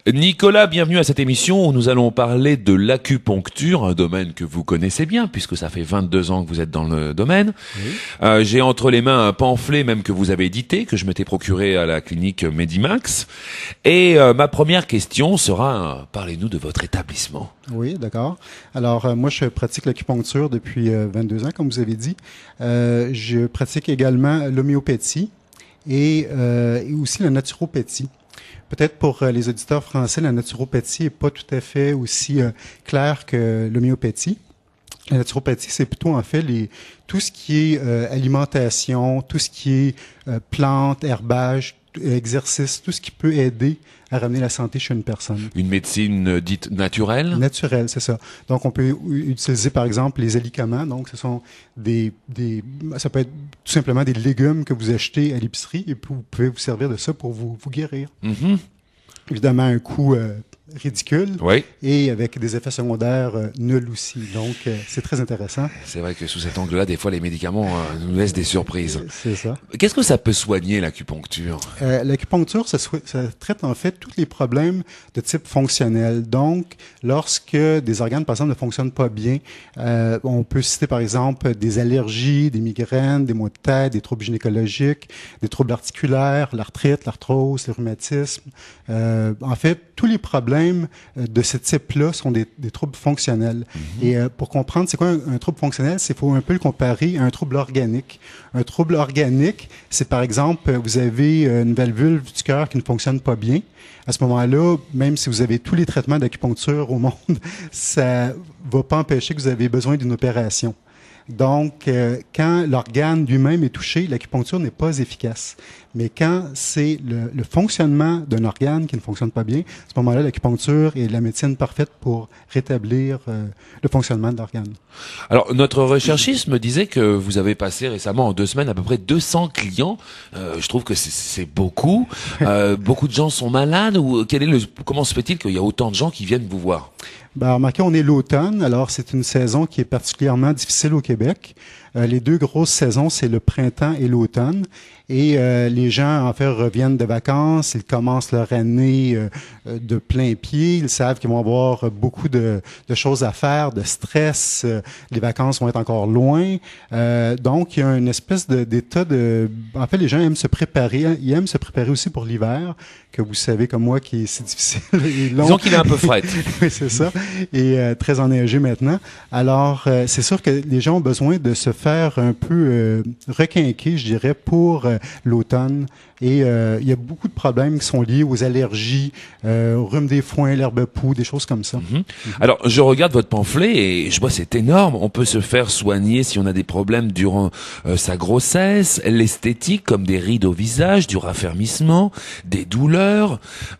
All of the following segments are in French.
Nicolas, bienvenue à cette émission où nous allons parler de l'acupuncture, un domaine que vous connaissez bien puisque ça fait 22 ans que vous êtes dans le domaine. Oui. J'ai entre les mains un pamphlet même que vous avez édité, que je m'étais procuré à la clinique Medimax. Et ma première question sera, parlez-nous de votre établissement. Oui, d'accord. Alors, moi, je pratique l'acupuncture depuis 22 ans, comme vous avez dit. Je pratique également l'homéopathie et aussi la naturopathie. Peut-être pour les auditeurs français, la naturopathie n'est pas tout à fait aussi claire que l'homéopathie. La naturopathie, c'est plutôt en fait tout ce qui est alimentation, tout ce qui est plantes, herbage, exercice, tout ce qui peut aider à ramener la santé chez une personne. Une médecine dite naturelle? Naturelle, c'est ça. Donc, on peut utiliser, par exemple, les alicaments. Donc, ce sont ça peut être tout simplement des légumes que vous achetez à l'épicerie et puis vous pouvez vous servir de ça pour vous guérir. Mm-hmm. Évidemment, un coût ridicule oui. Et avec des effets secondaires nuls aussi. Donc, c'est très intéressant. C'est vrai que sous cet angle-là, des fois, les médicaments nous laissent des surprises. C'est ça. Qu'est-ce que ça peut soigner, l'acupuncture? L'acupuncture, ça traite en fait tous les problèmes de type fonctionnel. Donc, lorsque des organes, par exemple, ne fonctionnent pas bien, on peut citer, par exemple, des allergies, des migraines, des maux de tête, des troubles gynécologiques, des troubles articulaires, l'arthrite, l'arthrose, le rhumatisme. En fait, tous les problèmes de ce type-là sont des troubles fonctionnels. Mm-hmm. Et pour comprendre c'est quoi un trouble fonctionnel, c'est faut un peu le comparer à un trouble organique. Un trouble organique, c'est par exemple, vous avez une valvule du cœur qui ne fonctionne pas bien. À ce moment-là, même si vous avez tous les traitements d'acupuncture au monde, ça va pas empêcher que vous avez besoin d'une opération. Donc, quand l'organe lui-même est touché, l'acupuncture n'est pas efficace. Mais quand c'est le fonctionnement d'un organe qui ne fonctionne pas bien, à ce moment-là, l'acupuncture est la médecine parfaite pour rétablir le fonctionnement de l'organe. Alors, notre recherchiste me disait que vous avez passé récemment, en 2 semaines, à peu près 200 clients. Je trouve que c'est beaucoup. Beaucoup de gens sont malades. Ou comment se fait-il qu'il y a autant de gens qui viennent vous voir? Ben, remarquez, on est l'automne, alors c'est une saison qui est particulièrement difficile au Québec. Les 2 grosses saisons, c'est le printemps et l'automne. Et les gens, en fait, reviennent de vacances, ils commencent leur année de plein pied, ils savent qu'ils vont avoir beaucoup de choses à faire, de stress, les vacances vont être encore loin. Donc, il y a une espèce d'état de... En fait, les gens aiment se préparer, ils aiment se préparer aussi pour l'hiver, que vous savez comme moi, qui est si difficile et long. Disons qu'il est un peu fret. Oui, c'est ça. Et très enneigé maintenant. Alors, c'est sûr que les gens ont besoin de se faire un peu requinquer, je dirais, pour l'automne. Et il y a beaucoup de problèmes qui sont liés aux allergies, au rhume des foins, l'herbe poux, des choses comme ça. Mm-hmm. Mm-hmm. Alors, je regarde votre pamphlet et je vois c'est énorme. On peut se faire soigner si on a des problèmes durant sa grossesse, l'esthétique comme des rides au visage, du raffermissement, des douleurs,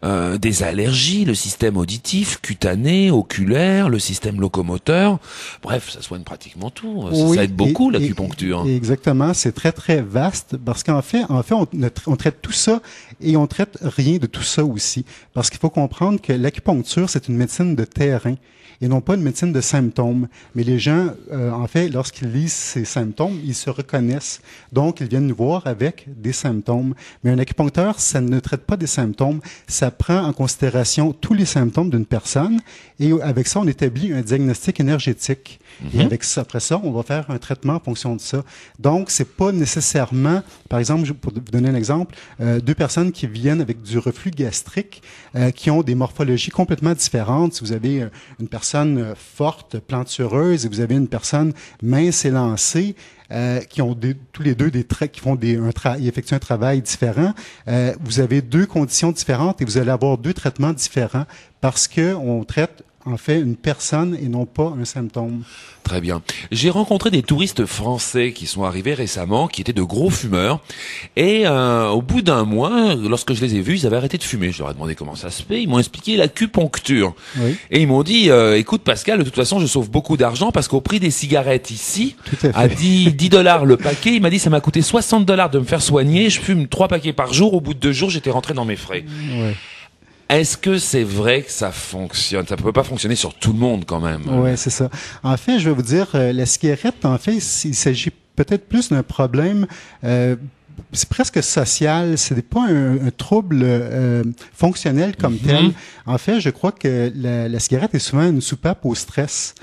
des allergies, le système auditif, cutané, oculaire, le système locomoteur. Bref, ça soigne pratiquement tout. Oui, ça aide beaucoup l'acupuncture. Exactement, c'est très très vaste parce qu'en fait on traite tout ça et on traite rien de tout ça aussi. Parce qu'il faut comprendre que l'acupuncture, c'est une médecine de terrain et non pas une médecine de symptômes. Mais les gens, en fait, lorsqu'ils lisent ces symptômes, ils se reconnaissent. Donc, ils viennent nous voir avec des symptômes. Mais un acupuncteur, ça ne traite pas des symptômes. Ça prend en considération tous les symptômes d'une personne et avec ça, on établit un diagnostic énergétique. Mm-hmm. Et avec ça, après ça, on va faire un traitement en fonction de ça. Donc, c'est pas nécessairement, par exemple, pour vous donner un exemple, 2 personnes qui viennent avec du reflux gastrique, qui ont des morphologies complètement différentes. Si vous avez une personne forte, plantureuse, et vous avez une personne mince et lancée, qui ont tous les 2 des traits, qui font ils effectuent un travail différent. Vous avez 2 conditions différentes et vous allez avoir 2 traitements différents parce que on traite en fait une personne et non pas un symptôme. Très bien. J'ai rencontré des touristes français qui sont arrivés récemment, qui étaient de gros fumeurs. Et au bout d'1 mois, lorsque je les ai vus, ils avaient arrêté de fumer. Je leur ai demandé comment ça se fait. Ils m'ont expliqué l'acupuncture. Oui. Et ils m'ont dit, écoute Pascal, de toute façon, je sauve beaucoup d'argent parce qu'au prix des cigarettes ici, à 10 $ le paquet, il m'a dit, ça m'a coûté 60 $ de me faire soigner. Je fume 3 paquets par jour. Au bout de 2 jours, j'étais rentré dans mes frais. Oui. Est-ce que c'est vrai que ça fonctionne? Ça peut pas fonctionner sur tout le monde quand même. Oui, c'est ça. En fait, je vais vous dire, la cigarette, en fait, il s'agit peut-être plus d'un problème c'est presque social, c'est pas un trouble fonctionnel comme tel. En fait, je crois que la cigarette est souvent une soupape au stress.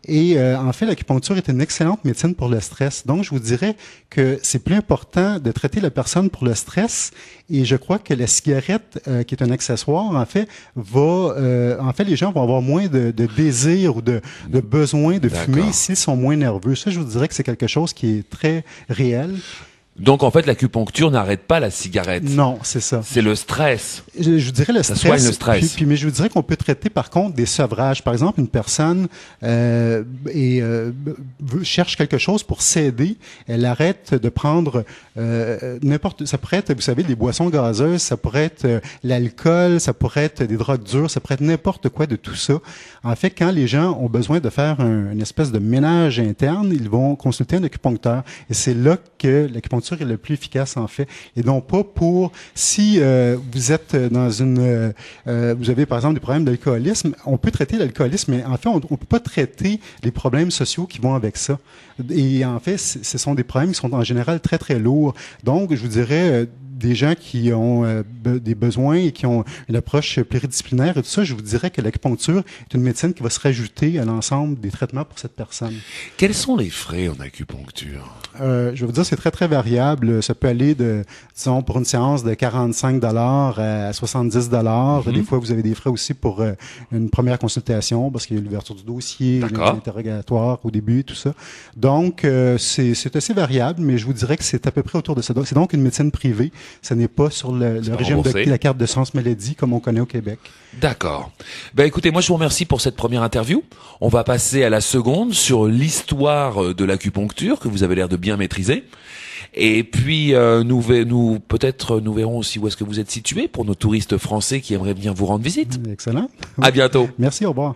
Et en fait, l'acupuncture est une excellente médecine pour le stress. Donc, je vous dirais que c'est plus important de traiter la personne pour le stress. Et je crois que la cigarette, qui est un accessoire, en fait, les gens vont avoir moins de désir ou de besoin de fumer s'ils sont moins nerveux. Ça, je vous dirais que c'est quelque chose qui est très réel. Donc en fait, l'acupuncture n'arrête pas la cigarette. Non, c'est ça. C'est le stress. Je vous dirais le stress. Ça soigne le stress. Mais je vous dirais qu'on peut traiter par contre des sevrages. Par exemple, une personne cherche quelque chose pour s'aider. Elle arrête de prendre n'importe. Ça pourrait être, vous savez, des boissons gazeuses. Ça pourrait être l'alcool. Ça pourrait être des drogues dures. Ça pourrait être n'importe quoi de tout ça. En fait, quand les gens ont besoin de faire une espèce de ménage interne, ils vont consulter un acupuncteur. Et c'est là que l'acupuncture est le plus efficace en fait, et non pas pour si vous êtes dans vous avez par exemple des problèmes d'alcoolisme, on peut traiter l'alcoolisme, mais en fait on peut pas traiter les problèmes sociaux qui vont avec ça. Et en fait, ce sont des problèmes qui sont en général très très lourds. Donc, je vous dirais des gens qui ont des besoins et qui ont une approche pluridisciplinaire et tout ça, je vous dirais que l'acupuncture est une médecine qui va se rajouter à l'ensemble des traitements pour cette personne. Quels sont les frais en acupuncture? Je vais vous dire, c'est très, très variable. Ça peut aller disons, pour une séance de 45 $ à 70 $. Des fois, vous avez des frais aussi pour une première consultation parce qu'il y a l'ouverture du dossier, l'interrogatoire au début, tout ça. Donc, c'est assez variable, mais je vous dirais que c'est à peu près autour de ça. C'est donc une médecine privée. Ce n'est pas sur le régime de la carte de sens maladie comme on connaît au Québec. D'accord. Ben écoutez, moi je vous remercie pour cette première interview. On va passer à la seconde sur l'histoire de l'acupuncture que vous avez l'air de bien maîtriser. Et puis nous verrons aussi où est-ce que vous êtes situé pour nos touristes français qui aimeraient bien vous rendre visite. Excellent. À bientôt. Merci, au revoir.